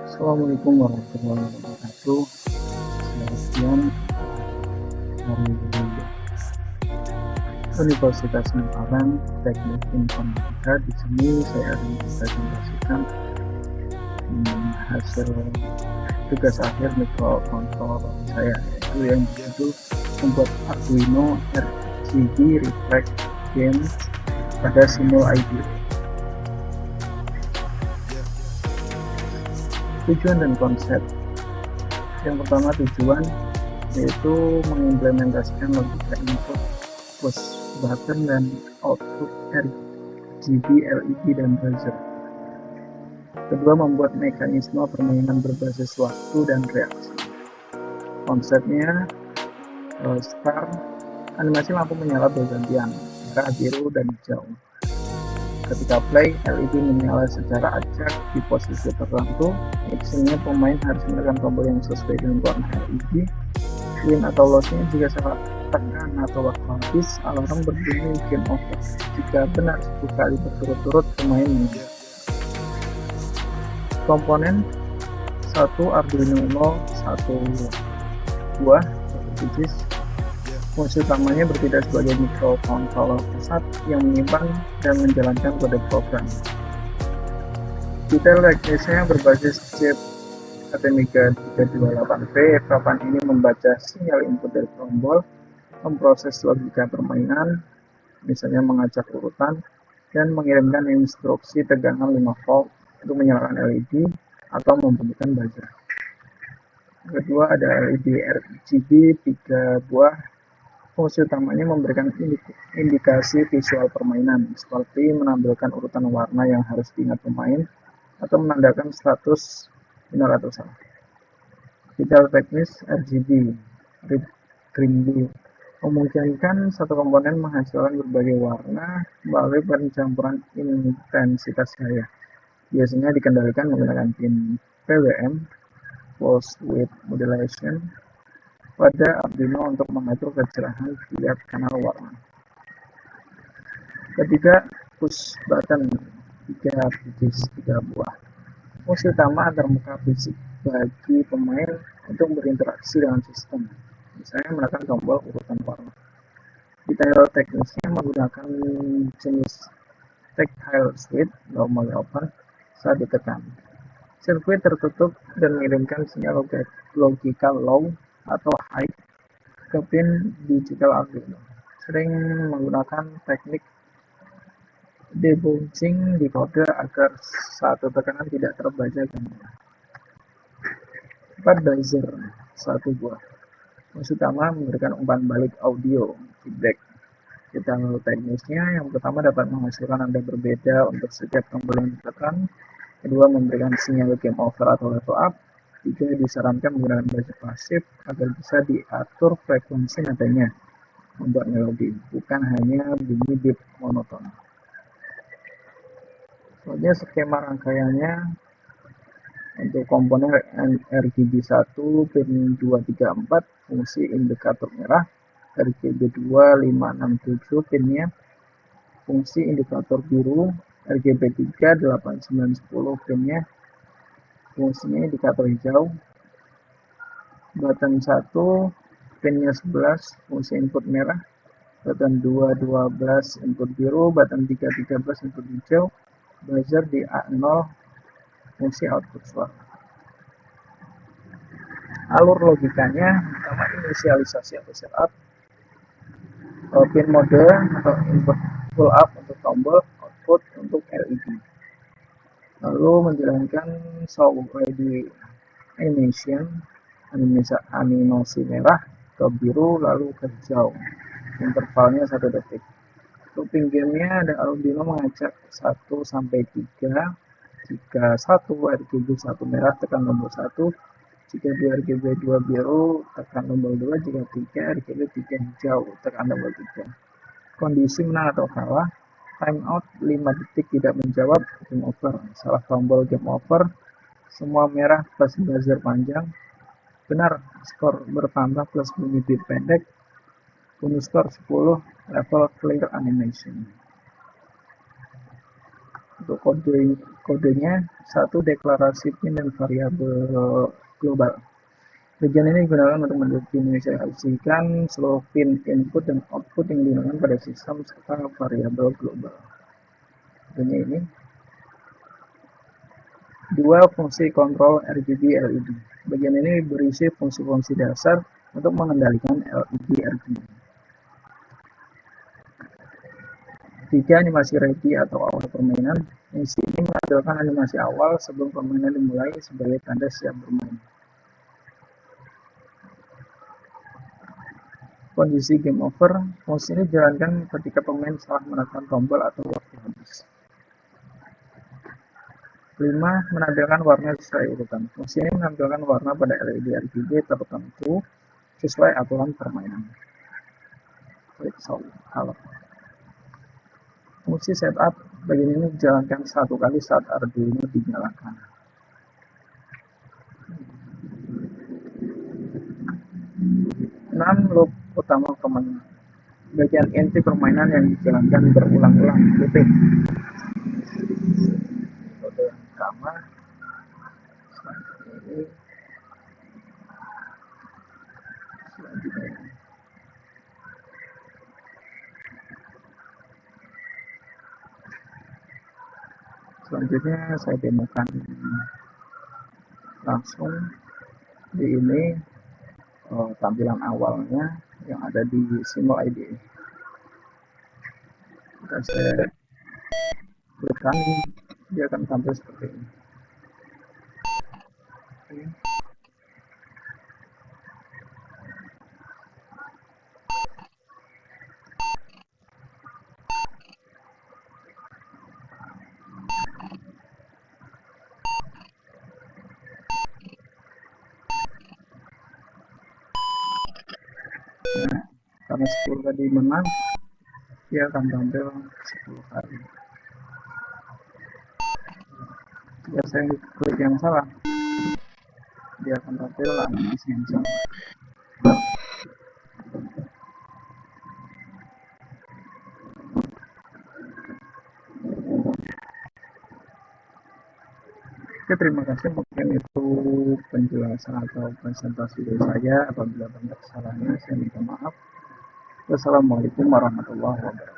Assalamualaikum warahmatullahi wabarakatuh. Saya Fian dari Universitas Semarang Teknik Informatika. Di sini saya akan mempresentasikan hasil tugas akhir mikrokontroler saya, yaitu yang berjudul membuat Arduino RGB Reflect Game pada Simul ID. Tujuan dan konsep. Yang pertama, tujuan yaitu mengimplementasikan logika input push button dan output RGB LED dan buzzer. Kedua, membuat mekanisme permainan berbasis waktu dan reaksi. Konsepnya start, animasi lampu menyala bergantian merah, biru, dan hijau. Ketika play, LED menyala secara acak di posisi tertentu. Actionnya pemain harus menekan tombol yang sesuai dengan warna LED. Win atau lossnya jika salah tekan atau waktu habis, alarm berbunyi game over. Jika benar 10 kali berturut-turut, pemain menang. Komponen 1 Arduino Uno 1 buah biji. Fungsi utamanya bertindak sebagai mikrokontroler pusat yang menyimpan dan menjalankan kode program. Detail teknisnya berbasis chip ATmega 328P. Papan ini membaca sinyal input dari tombol, memproses logika permainan, misalnya mengacak urutan, dan mengirimkan instruksi tegangan 5 volt untuk menyalakan LED atau membunyikan buzzer. Kedua, ada LED RGB 3 buah. Fungsi utamanya memberikan indikasi visual permainan, seperti menampilkan urutan warna yang harus diingat pemain atau menandakan status benar atau salah. Detail teknis RGB red, green, blue memungkinkan satu komponen menghasilkan berbagai warna melalui pencampuran intensitas cahaya. Biasanya dikendalikan menggunakan pin PWM (pulse width modulation) pada Arduino untuk mengatur kecerahan tiap kanal warna. Ketiga, push button 3 buah. Fungsi utama antar muka fisik bagi pemain untuk berinteraksi dengan sistem, misalnya menekan tombol urutan warna. Detail teknisnya menggunakan jenis tactile switch normally open saat ditekan. Sirkuit tertutup dan mengirimkan sinyal logika low atau high ke pin digital Arduino. Sering menggunakan teknik debouching di kode agar satu tekanan tidak terbaca gambar. 4 buzzer 1 buah. Fungsi utama memberikan umpan balik audio feedback. Detail teknisnya, yang pertama dapat menghasilkan nada berbeda untuk setiap tombol yang ditekan. Kedua, memberikan sinyal game over atau level up. Tiga, disarankan menggunakan buzzer pasif agar bisa diatur frekuensi nadanya, membuat melodi, bukan hanya bunyi beat monoton. Selanjutnya skema rangkaiannya. Untuk komponen RGB 1 pin 234 fungsi indikator merah, RGB 2 567 pinnya fungsi indikator biru, RGB 3 8 9 10 pinnya fungsinya indikator hijau, button 1 pinnya 11 fungsi input merah, button 2 12 input biru, button 3 13 input hijau, buzzer di A0 fungsi output suara. Alur logikanya, pertama inisialisasi atau setup, pin mode atau input pull up untuk tombol, output untuk LED. Lalu menjalankan show ready animation, animasi merah ke biru lalu ke hijau, intervalnya 1 detik. Looping gamenya ada Arduino mengacak 1 sampai 3. Jika 1 RGB 1 merah tekan tombol 1, jika 2 RGB 2 biru tekan tombol 2, jika 3 RGB 3 hijau tekan tombol 3. Kondisi menang atau kalah, timeout 5 detik tidak menjawab, game over. Salah tombol, game over. Semua merah plus buzzer panjang. Benar, skor bertambah plus bunyi beat pendek. Bonus skor 10, level clear animation. Untuk kodenya, satu deklarasi pin dan variabel global. Bagian ini digunakan untuk mendefinisikan seluruh pin input dan output yang digunakan pada sistem serta variabel global. Kodenya ini. Dua, fungsi kontrol RGB LED. Bagian ini berisi fungsi-fungsi dasar untuk mengendalikan LED RGB. 3, animasi ready atau awal permainan. Fungsi ini menampilkan animasi awal sebelum permainan dimulai sebagai tanda siap bermain. Kondisi game over, fungsi ini dijalankan ketika pemain salah menekan tombol atau waktu habis. 5, menampilkan warna sesuai urutan. Fungsi ini menampilkan warna pada LED RGB tertentu sesuai aturan permainan. Klik halo. Fungsi setup bagian ini dijalankan satu kali saat Arduino dinyalakan. 6, loop utama permainan. Bagian inti permainan yang dijalankan berulang-ulang. Looping. Kode yang sama. Selanjutnya saya demokan langsung di ini tampilan awalnya yang ada di Simul IDE. Jika saya klikkan, dia akan tampil seperti ini. Nah, karena 10 tadi menang, dia akan tampil 10 kali. Jika saya klik yang salah, dia akan tampil animasi yang sama. Oke, terima kasih. Mungkin itu penjelasan atau presentasi dari saya. Apabila banyak kesalahannya, saya minta maaf. Wassalamualaikum warahmatullahi wabarakatuh.